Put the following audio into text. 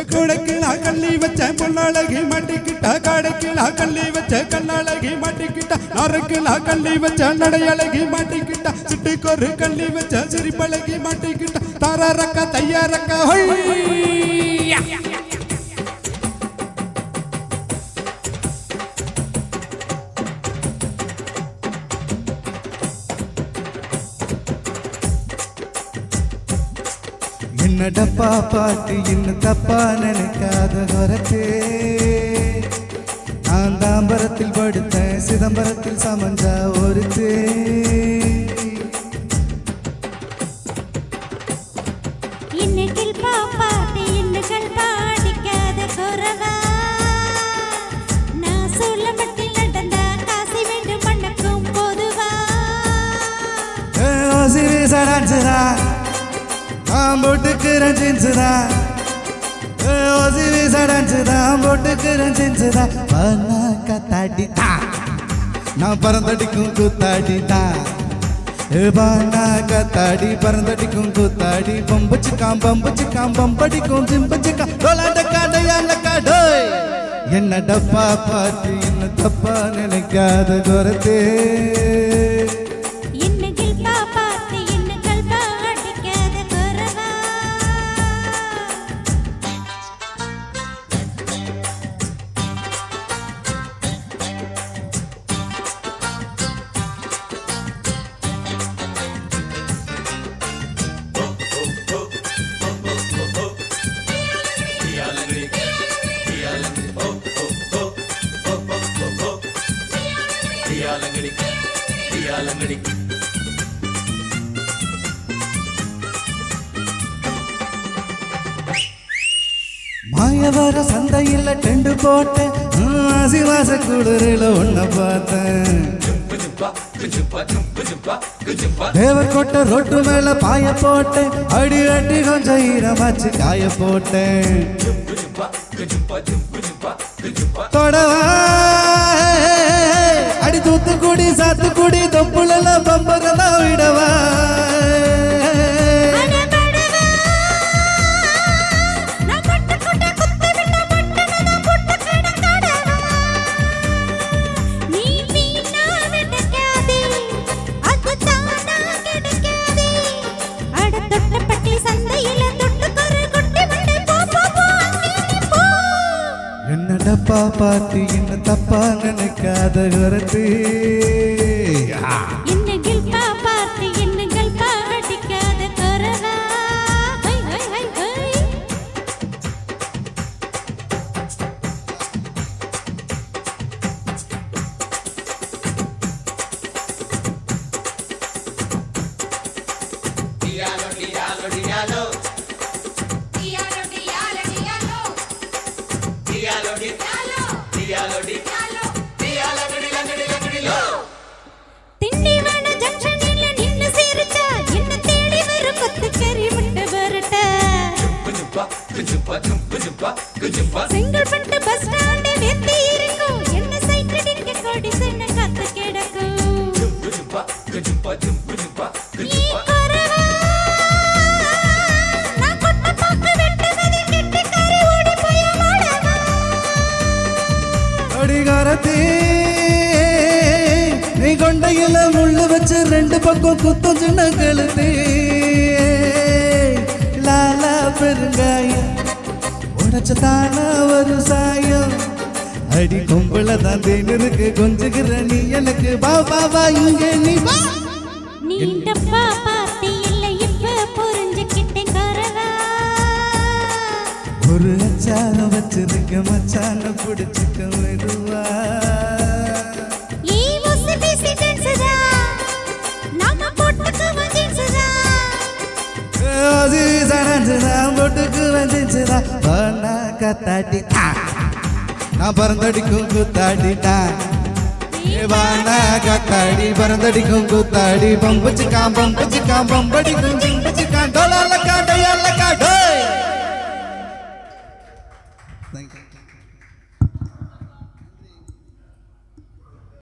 கூடைக்கிழா கள்ளி வச்ச பொண்ணழகி மாட்டிக்கிட்டா காடைக்கிழா கள்ளி வச்ச கண்ணழகி மாட்டிக்கிட்டா நாரைக்கிழா கள்ளி வச்ச நடையழகி மாட்டிக்கிட்டா சிட்டுக்கொரு கள்ளி வச்ச சிரிப்பழகி மாட்டிக்கிட்டா தாரக்க தையாரக்க என்னடப்பா பாட்டு இன்னும் தப்பா நினைக்காத வரத்தே நான் தாம்பரத்தில் படுத்தேன் சிதம்பரத்தில் சமஞ்சா ஒருத்தே இன்னைக்கில் பாப்பாட்டு இன்னுகள் பாடிக்காத குறவா நான் சூழமட்டில் நடந்தா காசி வேண்டும் மண்ணக்கும் பொதுவா சீரியஸா டான்ஸரா நான் போட்டுக்கிறேன் ஜீன்ஸுதா சீரியஸா டான்ஸுதா போட்டுக்கிறேன் ஜீன்ஸுதா பண்ணா கத்தாடிதா நான் பறந்தடிக்கும் கூத்தாடிதா பாண்டா கத்தாடி பறந்தடிக்கும் கூத்தாடி பம்பச்சுக்காம் பம்படிக்கும் ஜிம்பச்சுக்காம் டோலாண்ட காடையாண்ட காடோய் என்ன டப்பா பாட்டு இன்னும் தப்பா நினைக்காத குறத்தே மாயவர சந்தையில் டெண்டு போட்டேன் ஆசிவாச குளிரில் ஒன்ன பார்த்தேன் தேவக்கோட்டை ரோட்டு மேல பாய போட்டேன் அடி அடி கொஞ்சம் ஈரமாச்சு காய போட்டேன் தொடவா அடி தூத்துக்குடி சாத்துக்குடி தொப்புளெல்லாம் பம்பரெல்லாம் விடவா என்னடப்பா பாட்டு இன்னும் தப்பா நினைக்காத குறத்து என்னகள் பாப்பாட்டு என்னகள் பாடிக்காத குறவா திண்டிவன ஜங்ஷனில் நின்னு சேருச்சா என்ன தேடி வரும் கொத்துக்கறி முட்டை பரோட்டா செங்கல்பட்டு பஸ் ஸ்டாண்ட் வெத்தி இருக்கும் என்ன சைக்கிள் டிக்க கோடி சென்ன காத்து கிடக்கும் நீ கொண்டையில முள்ளு வச்சு ரெண்டு பக்கம் குத்தம் சின்ன கழுத்தே லாலா பெருங்காயம் உடச்ச தானா ஒரு சாயம் அடி கொம்புல தான் தேனுக்கு கொஞ்சுகிற நீ எனக்கு பாபா இங்க நீ நீண்ட பாப்பாத்தி இல்லை இப்ப புரிஞ்சுக்கிட்டேன் குறவா ஒரு அச்சாரம் வச்சிருக்க மச்சான பிடிச்சிக்க மெதுவா நான் பறந்தடிக்கும் கூத்தாடிட்டா கத்தாடி பறந்தடிக்கும் கூத்தாடி பம்பச்சுக்காம் பம்படிக்கும் சிம்பச்சுக்காம் டோலால காட்டையால காட்டோ